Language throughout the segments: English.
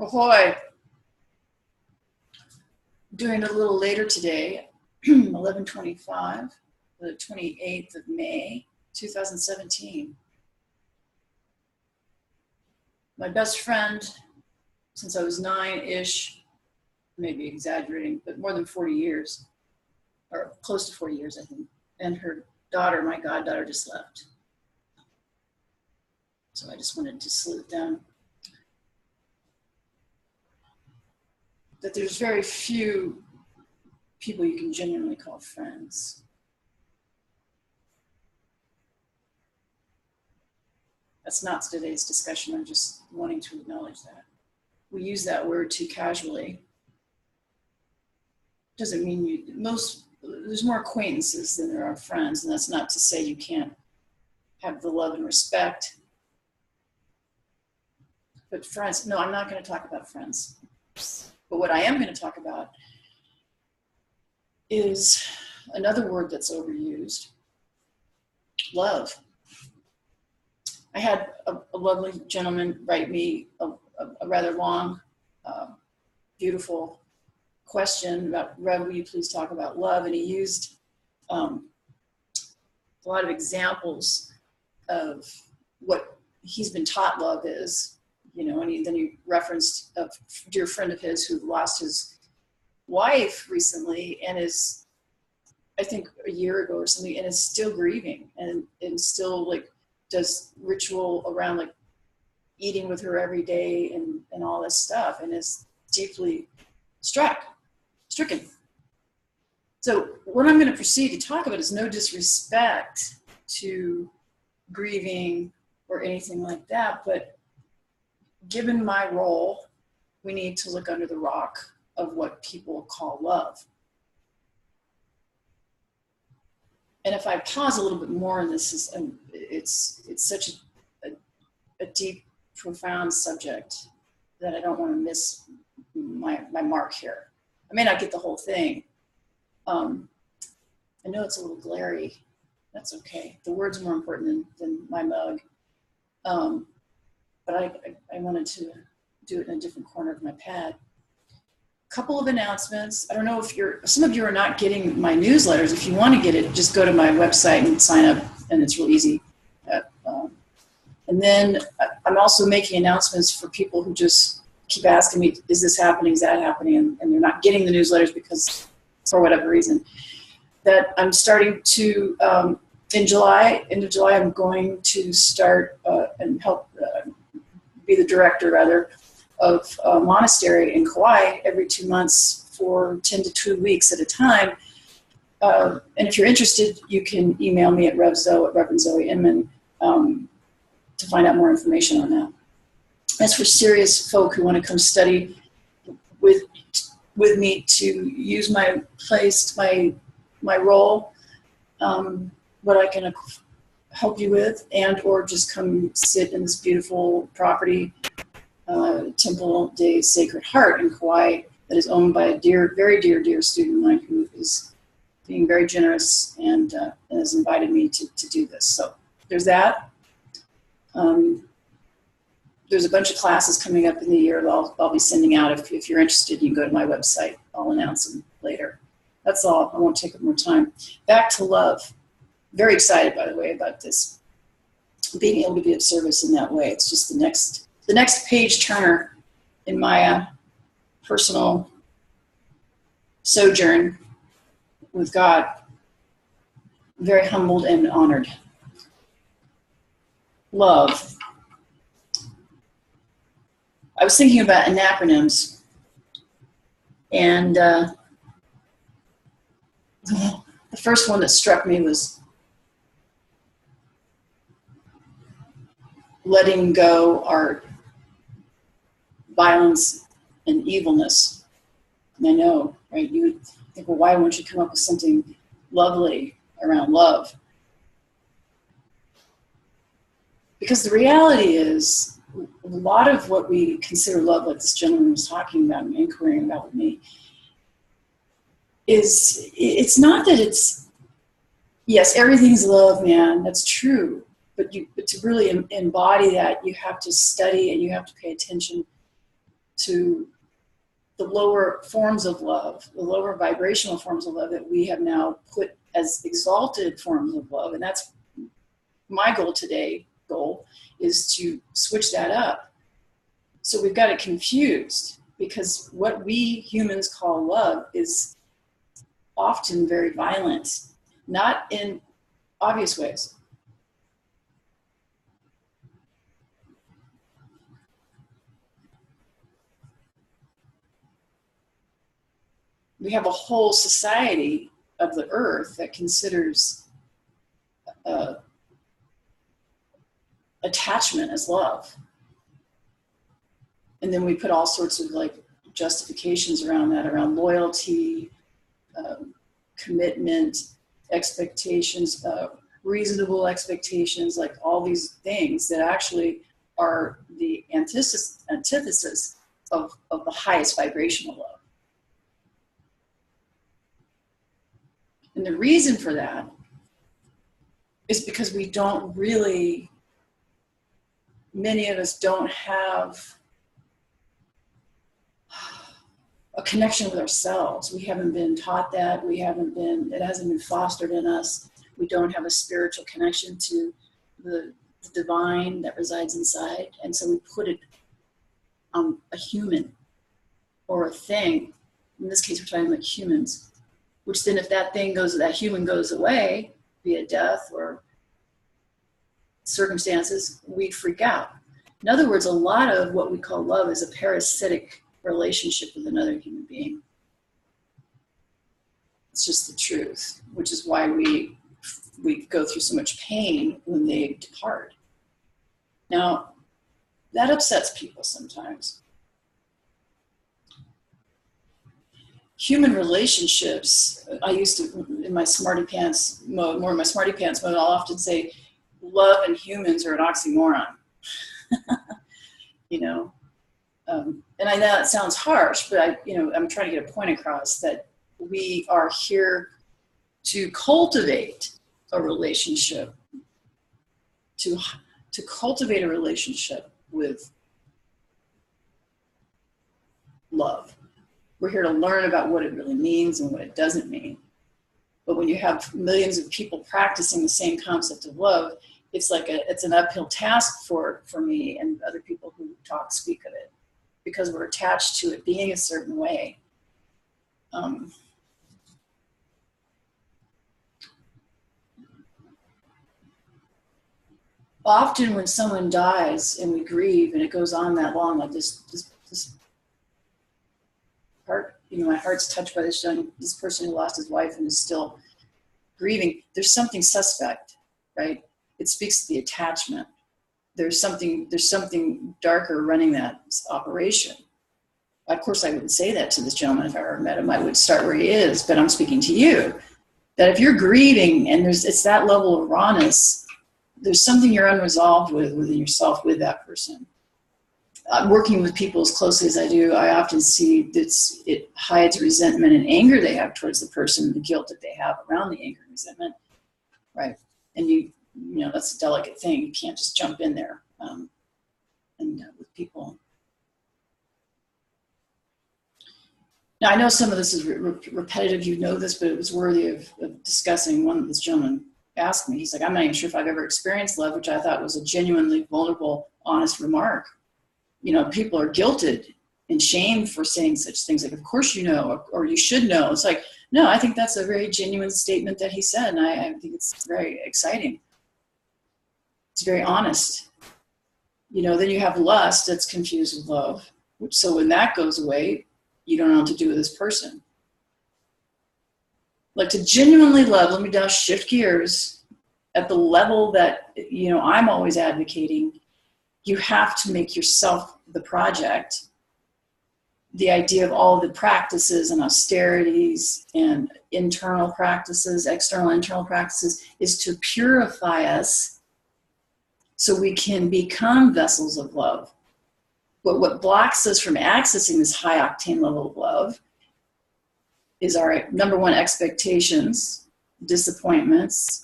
Ahoy! Doing it a little later today, 11:25, the 28th of May, 2017. My best friend, since I was 9-ish, maybe exaggerating, but more than 40 years, or close to 40 years, I think, and her daughter, my goddaughter, just left. So I just wanted to salute them. That there's very few people you can genuinely call friends. That's not today's discussion. I'm just wanting to acknowledge that. We use that word too casually. Doesn't mean there's more acquaintances than there are friends, and that's not to say you can't have the love and respect. But friends, no, I'm not going to talk about friends. But what I am going to talk about is another word that's overused, love. I had a lovely gentleman write me a rather long, beautiful question about, Rev, will you please talk about love? And he used a lot of examples of what he's been taught love is, you know, and then he referenced a dear friend of his who lost his wife recently and is, I think a year ago or something, and is still grieving and still like does ritual around like eating with her every day and all this stuff, and is deeply stricken. So what I'm going to proceed to talk about is no disrespect to grieving or anything like that, but given my role, we need to look under the rock of what people call love. And if I pause a little bit more, and this is it's such a deep, profound subject that I don't want to miss my mark here. I may not get the whole thing. I know it's a little glary. That's okay. The words are more important than my mug. But I wanted to do it in a different corner of my pad. Couple of announcements. I don't know if some of you are not getting my newsletters. If you want to get it, just go to my website and sign up, and it's real easy. And then I'm also making announcements for people who just keep asking me, is this happening, is that happening? And they're not getting the newsletters because, for whatever reason, that I'm starting to, in July, end of July, I'm going to start and help be the director, rather, of a monastery in Kauai every 2 months for 10 to 2 weeks at a time. And if you're interested, you can email me at Reverend Zoe Inman to find out more information on that. That's for serious folk who want to come study with me, to use my place, my role, what I can help you with, and or just come sit in this beautiful property, Temple de Sacred Heart in Kauai, that is owned by a very dear student of mine who is being very generous and has invited me to do this. So there's that. There's a bunch of classes coming up in the year that I'll be sending out. If you're interested, you can go to my website. I'll announce them later. That's all. I won't take up more time. Back to love. Very excited, by the way, about this, being able to be of service in that way. It's just the next page turner in my personal sojourn with God. I'm very humbled and honored. Love. I was thinking about acronyms, and the first one that struck me was letting go our violence and evilness. And I know, right? You would think, well, why won't you come up with something lovely around love? Because the reality is, a lot of what we consider love, like this gentleman was talking about and inquiring about with me, it's not that it's, yes, everything's love, man, that's true. But to really embody that, you have to study and you have to pay attention to the lower forms of love, the lower vibrational forms of love that we have now put as exalted forms of love. And that's my goal today, is to switch that up. So we've got it confused, because what we humans call love is often very violent, not in obvious ways. We have a whole society of the earth that considers attachment as love. And then we put all sorts of like justifications around that, around loyalty, commitment, expectations, reasonable expectations, like all these things that actually are the antithesis of the highest vibrational love. And the reason for that is because we don't really, many of us don't have a connection with ourselves. We haven't been taught that. It hasn't been fostered in us. We don't have a spiritual connection to the divine that resides inside. And so we put it on a human or a thing. In this case, we're talking about humans, which then if that human goes away via death or circumstances, we freak out. In other words, a lot of what we call love is a parasitic relationship with another human being. It's just the truth, which is why we go through so much pain when they depart. Now, that upsets people sometimes. Human relationships, I used to, in my smarty pants mode, I'll often say, love and humans are an oxymoron. And I know it sounds harsh, but I'm trying to get a point across that we are here to cultivate a relationship, to cultivate a relationship with love. We're here to learn about what it really means and what it doesn't mean. But when you have millions of people practicing the same concept of love, it's an uphill task for me and other people who speak of it, because we're attached to it being a certain way. Often when someone dies and we grieve and it goes on that long, like this heart, my heart's touched by this person who lost his wife and is still grieving. There's something suspect, right? It speaks to the attachment. There's something darker running that operation. Of course, I wouldn't say that to this gentleman if I ever met him. I would start where he is, but I'm speaking to you. That if you're grieving and it's that level of rawness, there's something you're unresolved within yourself with that person. Working with people as closely as I do, I often see that it hides resentment and anger they have towards the person, the guilt that they have around the anger and resentment, right? And that's a delicate thing. You can't just jump in there with people. Now, I know some of this is repetitive. You know this, but it was worthy of discussing. This gentleman asked me, he's like, I'm not even sure if I've ever experienced love, which I thought was a genuinely vulnerable, honest remark. People are guilted and shamed for saying such things. Like, of course you know, or you should know. It's like, no, I think that's a very genuine statement that he said, and I think it's very exciting. It's very honest. Then you have lust that's confused with love. So when that goes away, you don't know what to do with this person. Like, to genuinely love, let me now shift gears at the level that, I'm always advocating. You have to make yourself the project. The idea of all the practices and austerities and internal practices, external, internal practices, is to purify us so we can become vessels of love. But what blocks us from accessing this high octane level of love is our number one expectations, disappointments,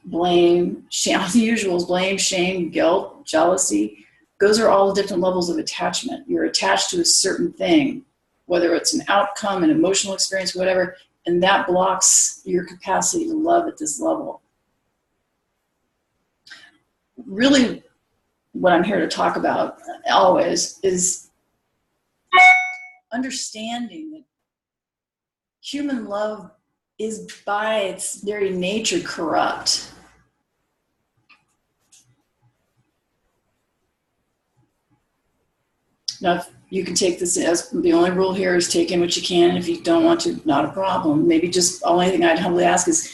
blame, shame, the usuals, blame, shame, guilt, jealousy, Those are all different levels of attachment. You're attached to a certain thing, whether it's an outcome, an emotional experience, whatever, and that blocks your capacity to love at this level. Really, what I'm here to talk about always is understanding that human love is by its very nature corrupt. Now, you can take this as the only rule here is take in what you can. And if you don't want to, not a problem. Maybe just the only thing I'd humbly ask is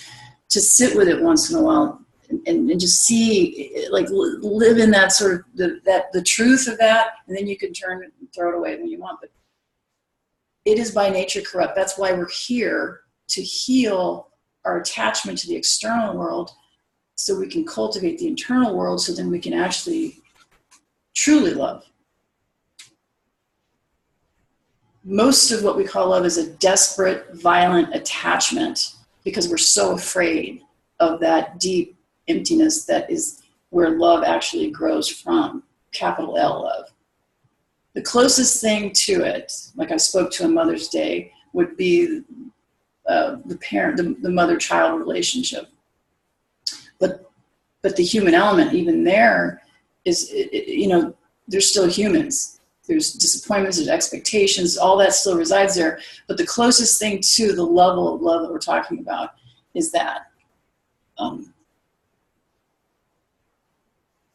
to sit with it once in a while and just see, like, live in that sort of the truth of that, and then you can turn it and throw it away when you want. But it is by nature corrupt. That's why we're here, to heal our attachment to the external world so we can cultivate the internal world, so then we can actually truly love. Most of what we call love is a desperate, violent attachment because we're so afraid of that deep emptiness that is where love actually grows from, capital L love. The closest thing to it, like I spoke to on Mother's Day, would be the mother-child relationship. But the human element, even there, is, they're still humans. There's disappointments, there's expectations, all that still resides there. But the closest thing to the level of love that we're talking about is that.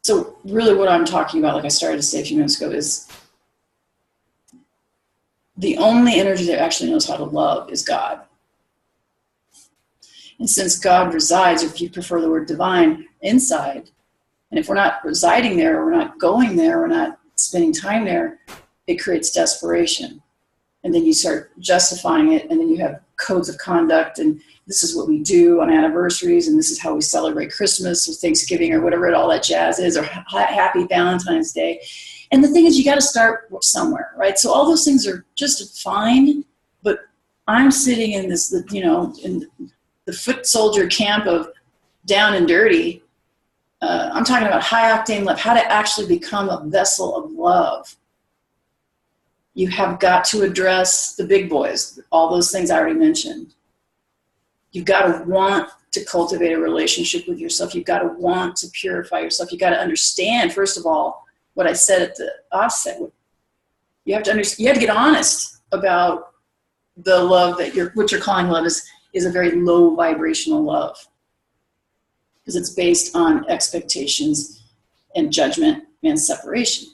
So really what I'm talking about, like I started to say a few minutes ago, is the only energy that actually knows how to love is God. And since God resides, or if you prefer the word divine, inside, and if we're not residing there, or we're not going there, we're not spending time there, it creates desperation. And then you start justifying it, and then you have codes of conduct, and this is what we do on anniversaries, and this is how we celebrate Christmas or Thanksgiving or whatever all that jazz is, or Happy Valentine's Day. And the thing is, you got to start somewhere, right? So all those things are just fine, but I'm sitting in this, in the foot soldier camp of down and dirty. I'm talking about high octane love, how to actually become a vessel of love. You have got to address the big boys, all those things I already mentioned. You've got to want to cultivate a relationship with yourself. You've got to want to purify yourself. You've got to understand, first of all, what I said at the offset. You have to get honest about the love that what you're calling love is a very low vibrational love, because it's based on expectations and judgment and separation.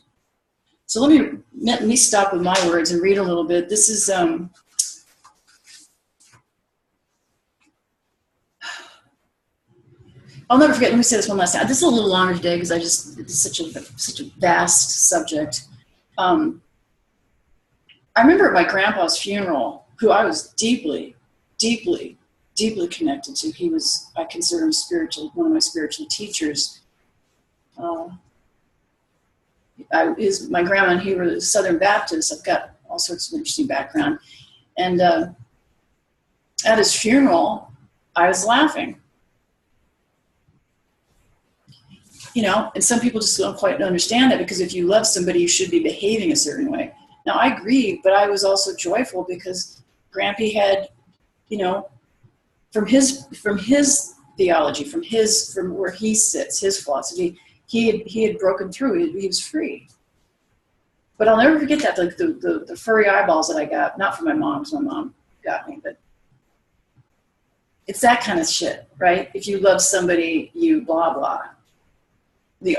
So let me stop with my words and read a little bit. This is I'll never forget. Let me say this one last time. This is a little longer today because it's such a vast subject. I remember at my grandpa's funeral, who I was deeply, deeply, deeply connected to. He was, I consider him one of my spiritual teachers. My grandma and he were Southern Baptists. I've got all sorts of interesting background. And at his funeral, I was laughing. And some people just don't quite understand that, because if you love somebody, you should be behaving a certain way. Now, I agree, but I was also joyful because Grampy had, from his theology, from where he sits, his philosophy, he had broken through. He was free. But I'll never forget that, like the furry eyeballs that I got, not from my mom, because my mom got me, but it's that kind of shit, right? If you love somebody, you blah, blah. The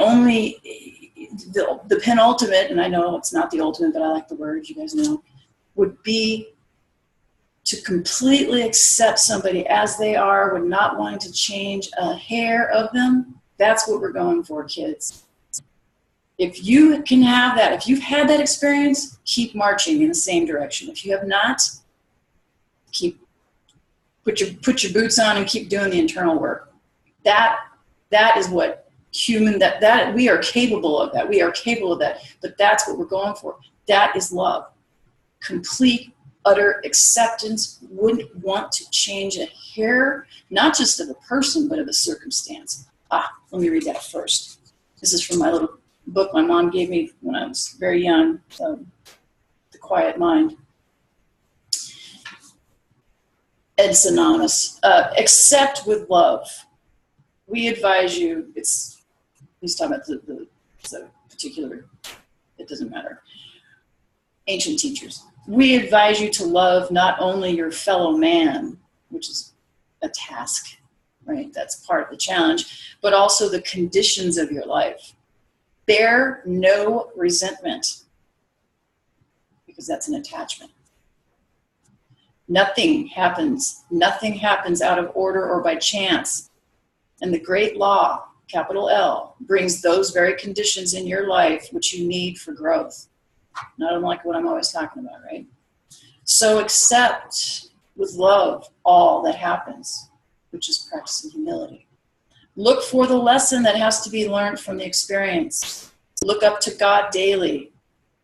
penultimate, and I know it's not the ultimate, but I like the word, you guys know, would be to completely accept somebody as they are, with not wanting to change a hair of them. That's what we're going for, kids. If you can have that, if you've had that experience, keep marching in the same direction. If you have not, put your boots on and keep doing the internal work. That is what that we are capable of that. We are capable of that. But that's what we're going for. That is love. Complete, utter acceptance. Wouldn't want to change a hair, not just of a person, but of a circumstance. Let me read that first. This is from my little book my mom gave me when I was very young, The Quiet Mind. It's anonymous. Accept with love. We advise you, he's talking about it's a particular, it doesn't matter, ancient teachers. We advise you to love not only your fellow man, which is a task, right? That's part of the challenge, but also the conditions of your life. Bear no resentment, because that's an attachment. Nothing happens out of order or by chance. And the great law, capital L, brings those very conditions in your life which you need for growth. Not unlike what I'm always talking about, right? So accept with love all that happens, which is practicing humility. Look for the lesson that has to be learned from the experience. Look up to God daily,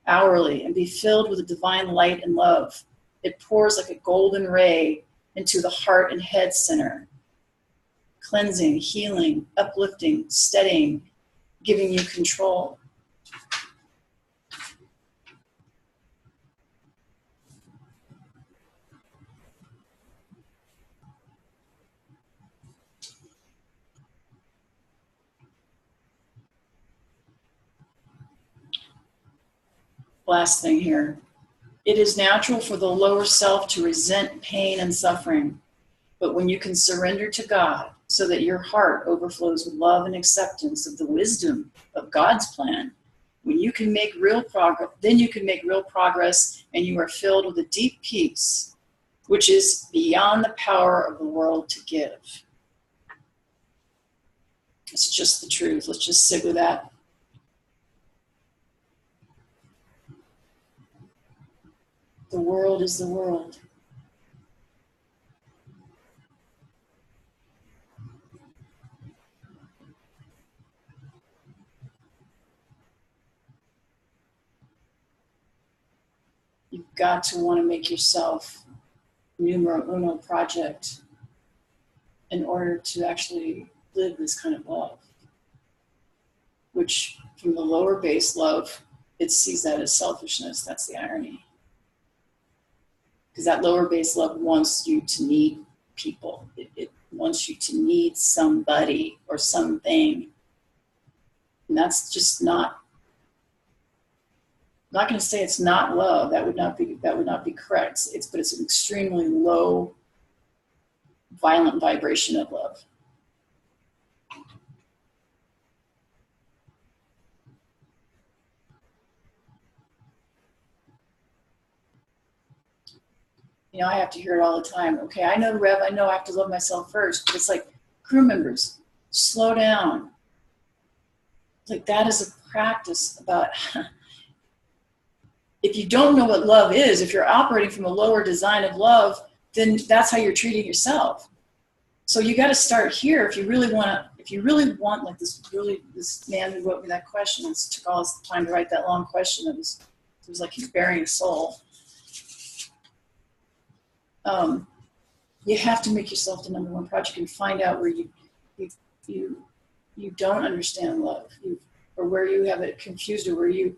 hourly, and be filled with a divine light and love. It pours like a golden ray into the heart and head center, cleansing, healing, uplifting, steadying, giving you control. Last thing here. It is natural for the lower self to resent pain and suffering. But when you can surrender to God so that your heart overflows with love and acceptance of the wisdom of God's plan, when you can make real progress, then you can make real progress, and you are filled with a deep peace, which is beyond the power of the world to give. It's just the truth. Let's just sit with that. The world is the world. You've got to want to make yourself numero uno project in order to actually live this kind of love, which from the lower base love, it sees that as selfishness. That's the irony. Because that lower base love wants you to need people. It wants you to need somebody or something. And that's just not, I'm not going to say it's not love. That would not be correct. But it's an extremely low, violent vibration of love. You know, I have to hear it all the time. Okay, I know, Rev, I know I have to love myself first. But it's like, crew members, slow down. Like, that is a practice about, if you don't know what love is, if you're operating from a lower design of love, then that's how you're treating yourself. So you got to start here if you really want like this man who wrote me that question, it took all this time to write that long question. It was like he's bearing a soul. You have to make yourself the number one project and find out where you don't understand love, or where you have it confused, or where you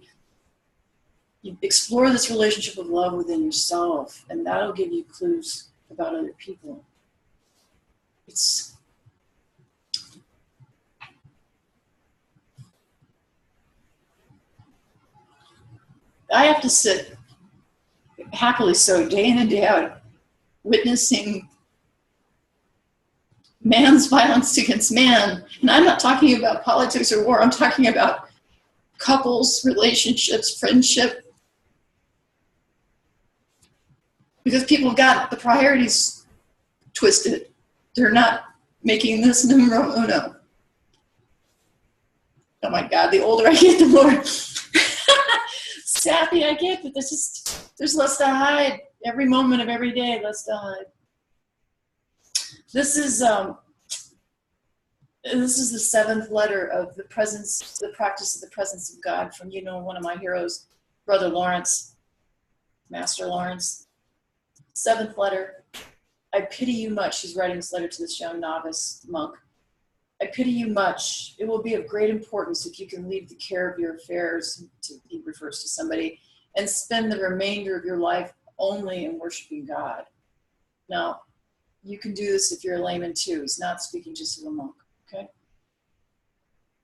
explore this relationship of love within yourself, and that'll give you clues about other people. I have to sit, happily so, day in and day out, witnessing man's violence against man. And I'm not talking about politics or war. I'm talking about couples, relationships, friendship. Because people have got the priorities twisted. They're not making this numero uno. Oh my God, the older I get, the more sappy I get, but there's less to hide. Every moment of every day, less to hide. This is the seventh letter of the practice of the presence of God from, one of my heroes, Brother Lawrence, Master Lawrence. Seventh letter. I pity you much. He's writing this letter to this young novice monk. I pity you much. It will be of great importance if you can leave the care of your affairs, he refers to somebody, and spend the remainder of your life only in worshiping God. Now, you can do this if you're a layman too. He's not speaking just of a monk, okay?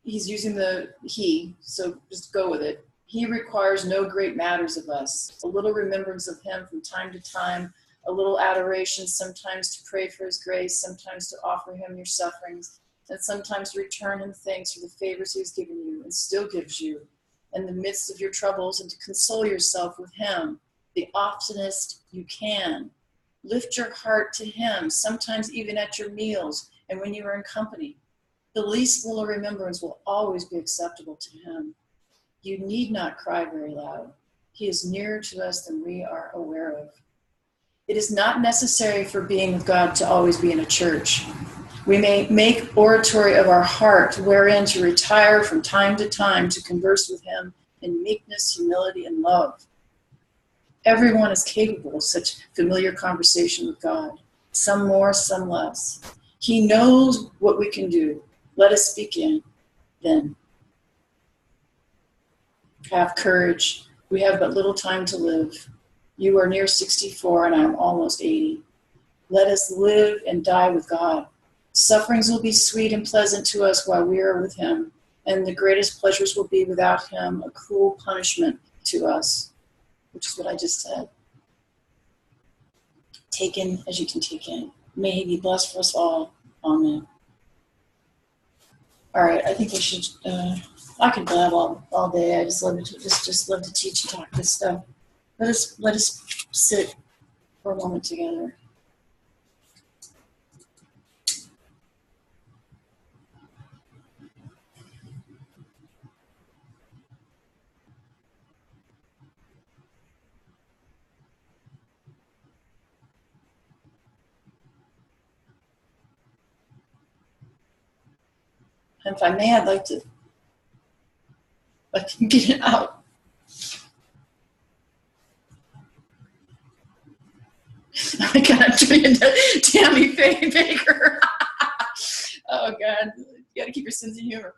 He's using the he, so just go with it. He requires no great matters of us. A little remembrance of him from time to time, a little adoration, sometimes to pray for his grace, sometimes to offer him your sufferings, and sometimes to return him thanks for the favors he has given you and still gives you in the midst of your troubles, and to console yourself with him the oftenest you can. Lift your heart to him, sometimes even at your meals and when you are in company. The least little remembrance will always be acceptable to him. You need not cry very loud. He is nearer to us than we are aware of. It is not necessary for being with God to always be in a church. We may make oratory of our heart, wherein to retire from time to time to converse with him in meekness, humility, and love. Everyone is capable of such familiar conversation with God, some more, some less. He knows what we can do. Let us begin then. Have courage. We have but little time to live. You are near 64 and I am almost 80. Let us live and die with God. Sufferings will be sweet and pleasant to us while we are with him, and the greatest pleasures will be without him a cruel punishment to us, which is what I just said. Take in as you can take in. May he be blessed for us all. Amen. All right, I think we should, I could blab all day. I just love to teach and talk this stuff. Let us sit for a moment together. And if I may, I'd like to get it out. Oh my God, I'm turning into Tammy Faye Baker. Oh God, you gotta keep your sense of humor.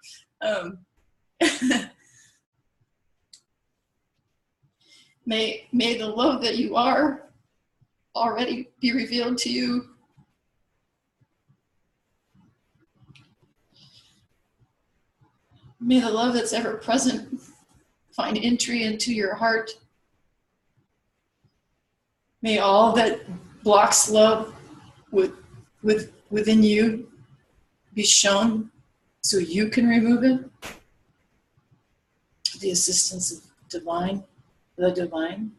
May the love that you are already be revealed to you. May the love that's ever present find entry into your heart. May all that blocks love within you be shown so you can remove it. The assistance of the divine.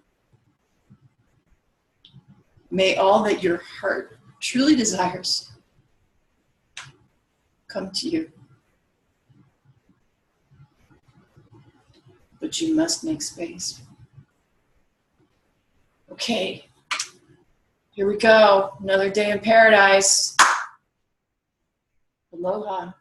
May all that your heart truly desires come to you. But you must make space. Okay, here we go. Another day in paradise. Aloha.